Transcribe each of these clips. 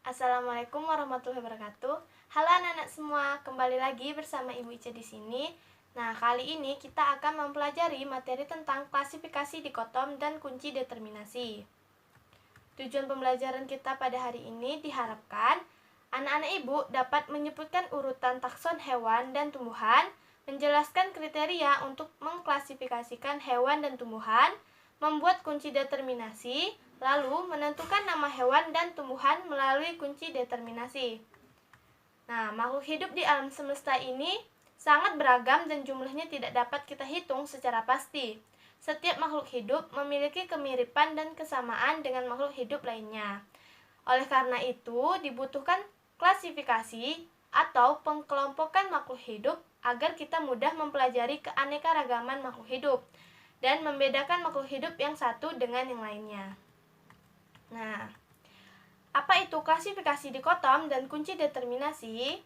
Assalamualaikum warahmatullahi wabarakatuh. Halo anak-anak semua, kembali lagi bersama Ibu Ica di sini. Nah, kali ini kita akan mempelajari materi tentang klasifikasi dikotom dan kunci determinasi. Tujuan pembelajaran kita pada hari ini diharapkan anak-anak Ibu dapat menyebutkan urutan takson hewan dan tumbuhan, menjelaskan kriteria untuk mengklasifikasikan hewan dan tumbuhan, membuat kunci determinasi, lalu menentukan nama hewan dan tumbuhan melalui kunci determinasi. Nah, makhluk hidup di alam semesta ini sangat beragam dan jumlahnya tidak dapat kita hitung secara pasti. Setiap makhluk hidup memiliki kemiripan dan kesamaan dengan makhluk hidup lainnya. Oleh karena itu, dibutuhkan klasifikasi atau pengkelompokan makhluk hidup agar kita mudah mempelajari keanekaragaman makhluk hidup dan membedakan makhluk hidup yang satu dengan yang lainnya. Nah, apa itu klasifikasi dikotom dan kunci determinasi?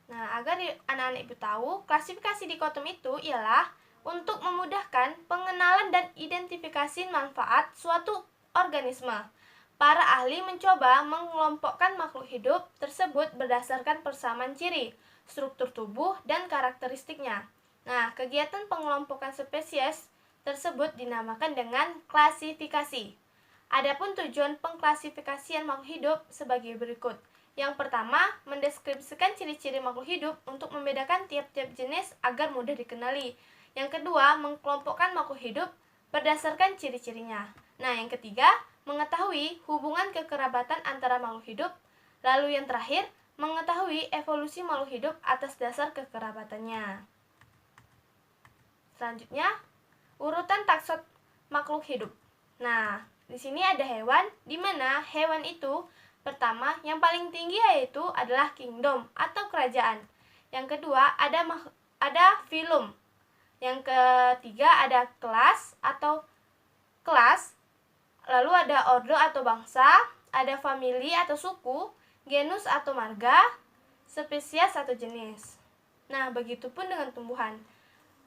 Nah, agar anak-anak Ibu tahu, klasifikasi dikotom itu ialah untuk memudahkan pengenalan dan identifikasi manfaat suatu organisme. Para ahli mencoba mengelompokkan makhluk hidup tersebut berdasarkan persamaan ciri, struktur tubuh, dan karakteristiknya. Nah, kegiatan pengelompokan spesies tersebut dinamakan dengan klasifikasi. Adapun tujuan pengklasifikasian makhluk hidup sebagai berikut. Yang pertama, mendeskripsikan ciri-ciri makhluk hidup untuk membedakan tiap-tiap jenis agar mudah dikenali. Yang kedua, mengkelompokkan makhluk hidup berdasarkan ciri-cirinya. Nah, yang ketiga, mengetahui hubungan kekerabatan antara makhluk hidup. Lalu yang terakhir, mengetahui evolusi makhluk hidup atas dasar kekerabatannya. Selanjutnya, urutan takson makhluk hidup. Nah, di sini ada hewan, di mana hewan itu pertama yang paling tinggi yaitu adalah kingdom atau kerajaan. Yang kedua ada filum. Yang ketiga ada kelas atau kelas. Lalu ada ordo atau bangsa, ada famili atau suku, genus atau marga, spesies atau jenis. Nah, begitupun dengan tumbuhan.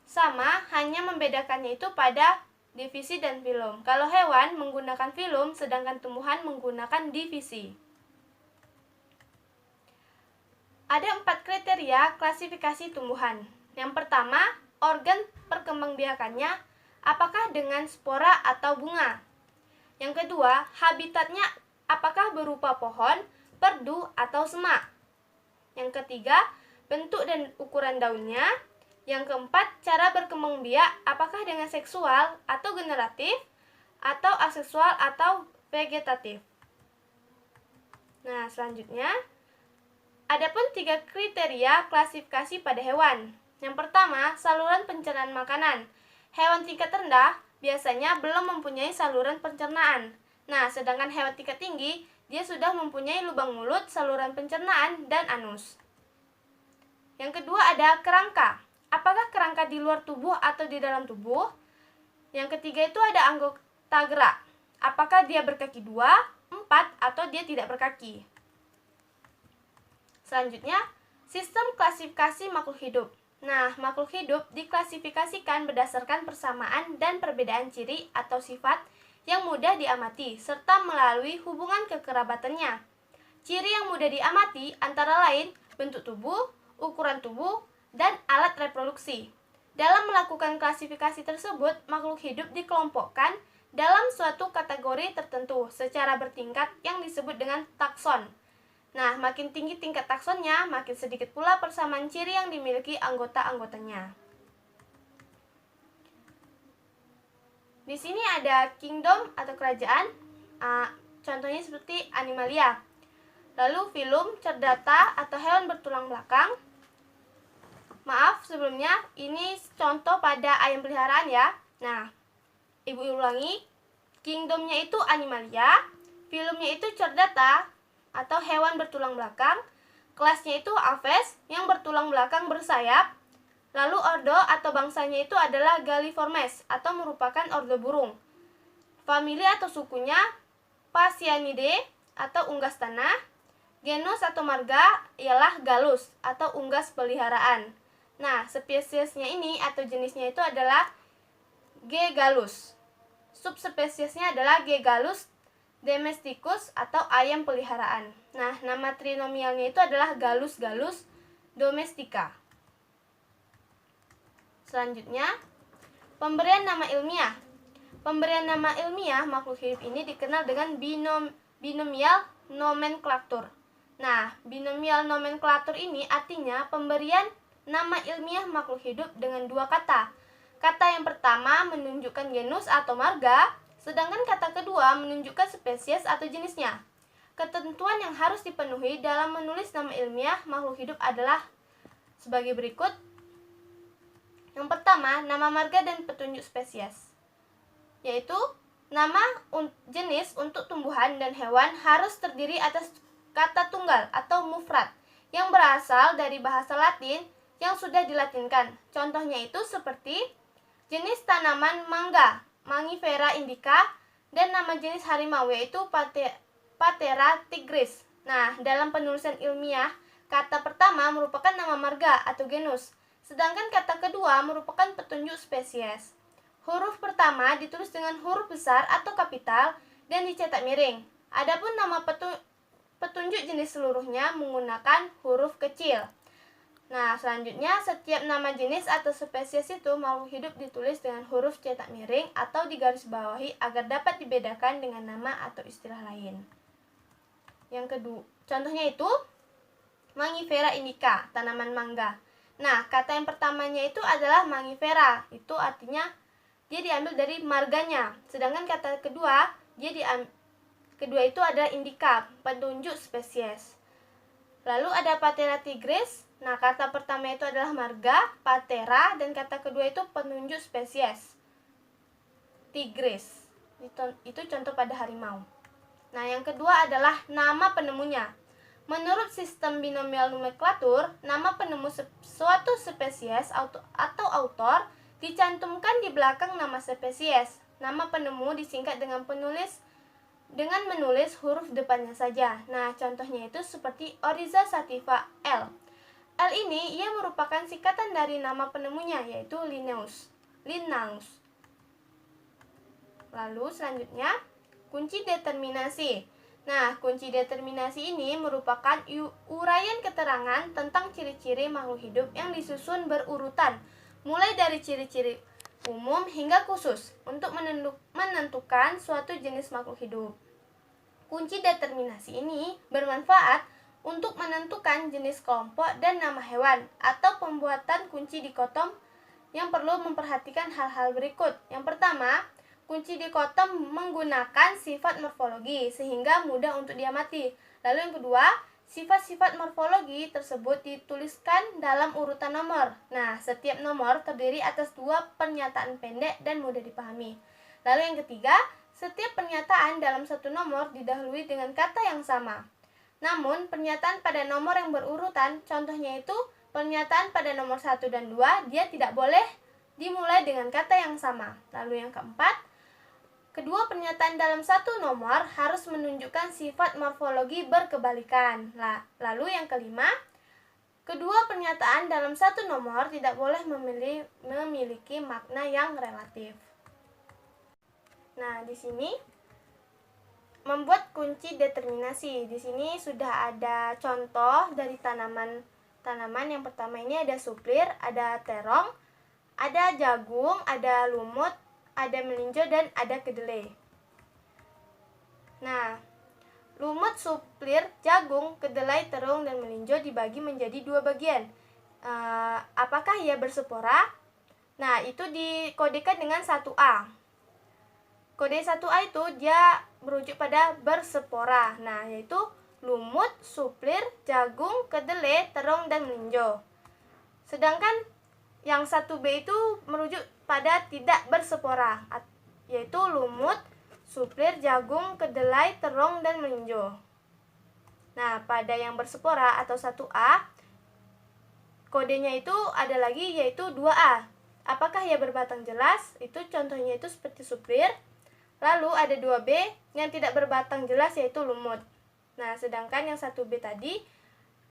Sama, hanya membedakannya itu pada divisi dan filum. Kalau hewan menggunakan filum, sedangkan tumbuhan menggunakan divisi. Ada 4 kriteria klasifikasi tumbuhan. Yang pertama, organ perkembangbiakannya, apakah dengan spora atau bunga. Yang kedua, habitatnya apakah berupa pohon, perdu, atau semak. Yang ketiga, bentuk dan ukuran daunnya. Yang keempat, cara berkembang biak apakah dengan seksual atau generatif, atau aseksual atau vegetatif. Nah, selanjutnya, adapun 3 kriteria klasifikasi pada hewan. Yang pertama, saluran pencernaan makanan. Hewan tingkat rendah biasanya belum mempunyai saluran pencernaan. Nah, sedangkan hewan tingkat tinggi, dia sudah mempunyai lubang mulut, saluran pencernaan, dan anus. Yang kedua ada kerangka. Apakah kerangka di luar tubuh atau di dalam tubuh? Yang ketiga itu ada anggota gerak. Apakah dia berkaki 2, 4, atau dia tidak berkaki? Selanjutnya, sistem klasifikasi makhluk hidup. Nah, makhluk hidup diklasifikasikan berdasarkan persamaan dan perbedaan ciri atau sifat yang mudah diamati, serta melalui hubungan kekerabatannya. Ciri yang mudah diamati antara lain bentuk tubuh, ukuran tubuh, dan alat reproduksi. Dalam melakukan klasifikasi tersebut, makhluk hidup dikelompokkan dalam suatu kategori tertentu secara bertingkat yang disebut dengan takson. Nah, makin tinggi tingkat taksonnya, makin sedikit pula persamaan ciri yang dimiliki anggota-anggotanya. Di sini ada kingdom atau kerajaan, contohnya seperti Animalia. Lalu filum, Chordata atau hewan bertulang belakang. Maaf sebelumnya, ini contoh pada ayam peliharaan ya. Nah, Ibu ulangi, kingdomnya itu Animalia, filumnya itu Chordata atau hewan bertulang belakang, kelasnya itu Aves yang bertulang belakang bersayap, lalu ordo atau bangsanya itu adalah Galliformes atau merupakan ordo burung. Famili atau sukunya Phasianidae atau unggas tanah, genus atau marga ialah Gallus atau unggas peliharaan. Nah, spesiesnya ini atau jenisnya itu adalah G. gallus. Subspesiesnya adalah G. gallus domesticus atau ayam peliharaan. Nah, nama trinomialnya itu adalah Gallus domestica. Selanjutnya, pemberian nama ilmiah. Pemberian nama ilmiah makhluk hidup ini dikenal dengan binomial nomenklatur. Nah, binomial nomenklatur ini artinya pemberian nama ilmiah makhluk hidup dengan dua kata. Kata yang pertama menunjukkan genus atau marga, sedangkan kata kedua menunjukkan spesies atau jenisnya. Ketentuan yang harus dipenuhi dalam menulis nama ilmiah makhluk hidup adalah sebagai berikut. Yang pertama, nama marga dan petunjuk spesies, yaitu nama jenis untuk tumbuhan dan hewan harus terdiri atas kata tunggal atau mufrad yang berasal dari bahasa Latin yang sudah dilatinkan. Contohnya itu seperti jenis tanaman mangga, Mangifera indica, dan nama jenis harimau yaitu Panthera tigris. Nah, dalam penulisan ilmiah, kata pertama merupakan nama marga atau genus, sedangkan kata kedua merupakan petunjuk spesies. Huruf pertama ditulis dengan huruf besar atau kapital dan dicetak miring. Adapun nama petunjuk jenis seluruhnya menggunakan huruf kecil. Nah, selanjutnya setiap nama jenis atau spesies itu makhluk hidup ditulis dengan huruf cetak miring atau digarisbawahi agar dapat dibedakan dengan nama atau istilah lain. Yang kedua, contohnya itu Mangifera indica, tanaman mangga. Nah, kata yang pertamanya itu adalah Mangifera, itu artinya dia diambil dari marganya. Sedangkan kata kedua, kedua itu adalah indica, petunjuk spesies. Lalu ada Panthera tigris. Nah, kata pertama itu adalah marga, Panthera, dan kata kedua itu penunjuk spesies, tigris. Itu contoh pada harimau. Nah, yang kedua adalah nama penemunya. Menurut sistem binomial nomenklatur, nama penemu suatu spesies atau autor dicantumkan di belakang nama spesies. Nama penemu disingkat dengan menulis huruf depannya saja. Nah, contohnya itu seperti Oryza sativa L. L ini ia merupakan singkatan dari nama penemunya, yaitu Linnaeus. Lalu selanjutnya, kunci determinasi. Nah, kunci determinasi ini merupakan uraian keterangan tentang ciri-ciri makhluk hidup yang disusun berurutan, mulai dari ciri-ciri umum hingga khusus, untuk menentukan suatu jenis makhluk hidup. Kunci determinasi ini bermanfaat untuk menentukan jenis kelompok dan nama hewan, atau pembuatan kunci dikotom yang perlu memperhatikan hal-hal berikut. Yang pertama, kunci dikotom menggunakan sifat morfologi sehingga mudah untuk diamati. Lalu yang kedua, sifat-sifat morfologi tersebut dituliskan dalam urutan nomor. Nah, setiap nomor terdiri atas dua pernyataan pendek dan mudah dipahami. Lalu yang ketiga, setiap pernyataan dalam satu nomor didahului dengan kata yang sama. Namun, pernyataan pada nomor yang berurutan, contohnya itu pernyataan pada nomor 1 dan 2, dia tidak boleh dimulai dengan kata yang sama. Lalu yang keempat, kedua pernyataan dalam satu nomor harus menunjukkan sifat morfologi berkebalikan. Lalu yang kelima, kedua pernyataan dalam satu nomor tidak boleh memiliki makna yang relatif. Nah, di sini membuat kunci determinasi. Di sini sudah ada contoh dari tanaman. Yang pertama ini ada suplir, ada terong, ada jagung, ada lumut, ada melinjo, dan ada kedelai. Nah, lumut, suplir, jagung, kedelai, terong, dan melinjo dibagi menjadi dua bagian. Apakah ia berspora? Nah, itu dikodekan dengan 1A. Kode 1A itu dia merujuk pada berspora. Nah, yaitu lumut, suplir, jagung, kedelai, terong, dan melinjo. Sedangkan yang 1B itu merujuk pada tidak berspora, yaitu lumut, suplir, jagung, kedelai, terong, dan melinjo. Nah, pada yang berspora atau 1A, kodenya itu ada lagi, yaitu 2A. Apakah ia berbatang jelas? Itu contohnya itu seperti suplir. Lalu ada 2B yang tidak berbatang jelas, yaitu lumut. Nah, sedangkan yang 1B tadi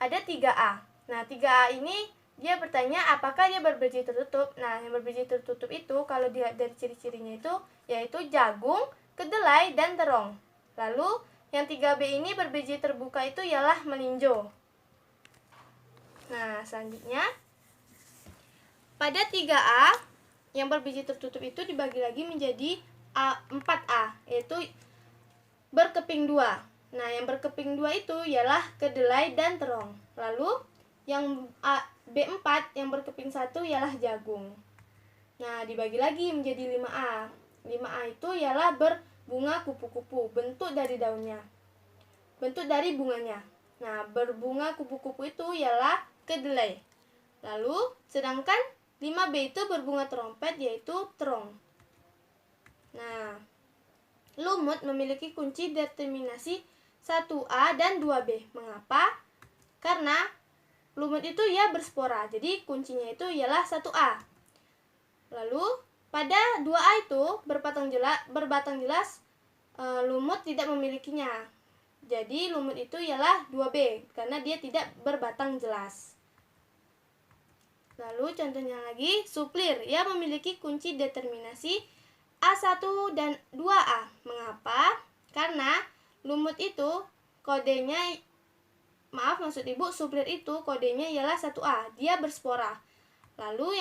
ada 3A. Nah, 3A ini dia bertanya apakah dia berbiji tertutup. Nah, yang berbiji tertutup itu kalau dilihat dari ciri-cirinya itu yaitu jagung, kedelai, dan terong. Lalu yang 3B ini berbiji terbuka itu ialah melinjo. Nah, selanjutnya pada 3A yang berbiji tertutup itu dibagi lagi menjadi 4A, yaitu berkeping 2. Nah, yang berkeping 2 itu ialah kedelai dan terong. Lalu yang B4 yang berkeping 1 ialah jagung. Nah, dibagi lagi menjadi 5A. 5A itu ialah berbunga kupu-kupu, bentuk dari daunnya, bentuk dari bunganya. Nah, berbunga kupu-kupu itu ialah kedelai. Lalu, sedangkan 5B itu berbunga trompet, yaitu terong. Nah, lumut memiliki kunci determinasi 1A dan 2B. Mengapa? Karena lumut itu ia berspora, jadi kuncinya itu ialah 1A. Lalu, pada 2A itu berbatang jelas lumut tidak memilikinya. Jadi, lumut itu ialah 2B, karena dia tidak berbatang jelas. Lalu contohnya lagi, suplir. Ia memiliki kunci determinasi A1 dan 2A. Mengapa? Karena lumut itu kodenya, maksud ibu, suplir itu kodenya ialah 1A. Dia berspora. Lalu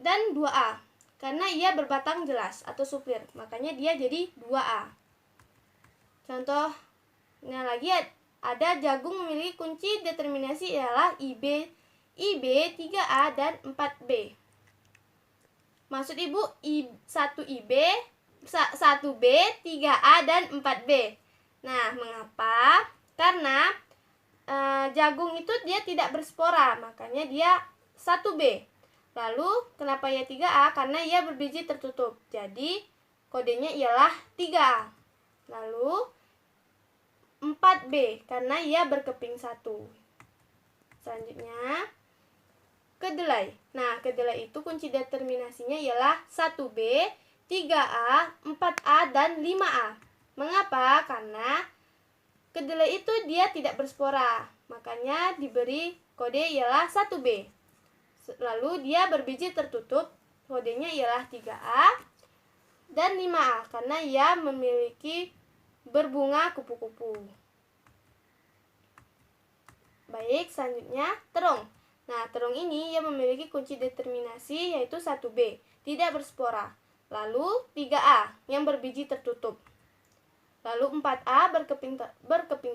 dan 2A. Karena ia berbatang jelas atau suplir. Makanya dia jadi 2A. Contohnya lagi ada jagung memiliki kunci determinasi ialah IB, 3A, dan 4B. Maksud ibu 1B, 3A, dan 4B. Nah, mengapa? Karena jagung itu dia tidak berspora, makanya dia 1B. Lalu, kenapa ia 3A? Karena ia berbiji tertutup, jadi kodenya ialah 3A. Lalu, 4B, karena ia berkeping 1. Selanjutnya, kedelai. Nah, kedelai itu kunci determinasinya ialah 1B, 3A, 4A, dan 5A. Mengapa? Karena kedelai itu dia tidak berspora, makanya diberi kode ialah 1B. Lalu dia berbiji tertutup, kodenya ialah 3A dan 5A, karena ia memiliki berbunga kupu-kupu. Baik, selanjutnya terong. Nah, terong ini ia memiliki kunci determinasi yaitu 1B, tidak berspora. Lalu 3A yang berbiji tertutup. Lalu 4A berkeping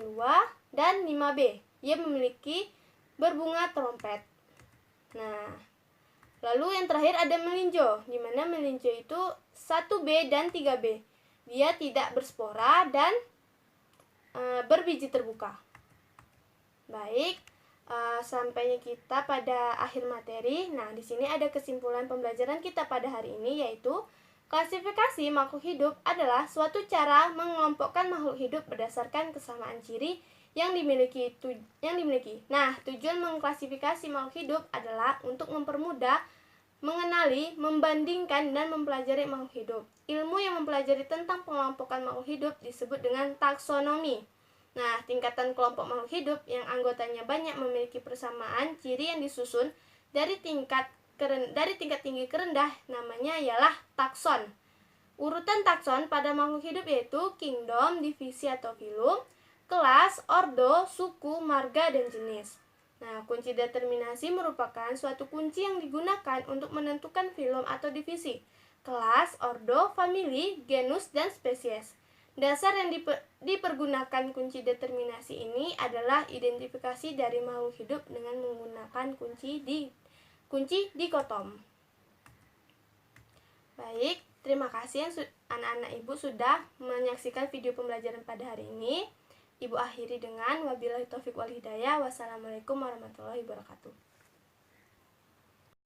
2 dan 5B. Ia memiliki berbunga trompet. Nah, lalu yang terakhir ada melinjo, di mana melinjo itu 1B dan 3B. Dia tidak berspora dan berbiji terbuka. Baik, sampainya kita pada akhir materi. Nah, di sini ada kesimpulan pembelajaran kita pada hari ini, yaitu klasifikasi makhluk hidup adalah suatu cara mengelompokkan makhluk hidup berdasarkan kesamaan ciri yang dimiliki. Nah, tujuan mengklasifikasi makhluk hidup adalah untuk mempermudah mengenali, membandingkan, dan mempelajari makhluk hidup. Ilmu yang mempelajari tentang pengelompokan makhluk hidup disebut dengan taksonomi. Nah, tingkatan kelompok makhluk hidup yang anggotanya banyak memiliki persamaan ciri yang disusun dari tingkat tinggi ke rendah namanya ialah takson. Urutan takson pada makhluk hidup yaitu kingdom, divisi atau filum, kelas, ordo, suku, marga, dan jenis. Nah, kunci determinasi merupakan suatu kunci yang digunakan untuk menentukan filum atau divisi, kelas, ordo, famili, genus, dan spesies. Dasar yang dipergunakan kunci determinasi ini adalah identifikasi dari makhluk hidup dengan menggunakan kunci dikotom. Baik, terima kasih anak-anak ibu sudah menyaksikan video pembelajaran pada hari ini. Ibu akhiri dengan wabillahi taufiq wal hidayah. Wassalamualaikum warahmatullahi wabarakatuh.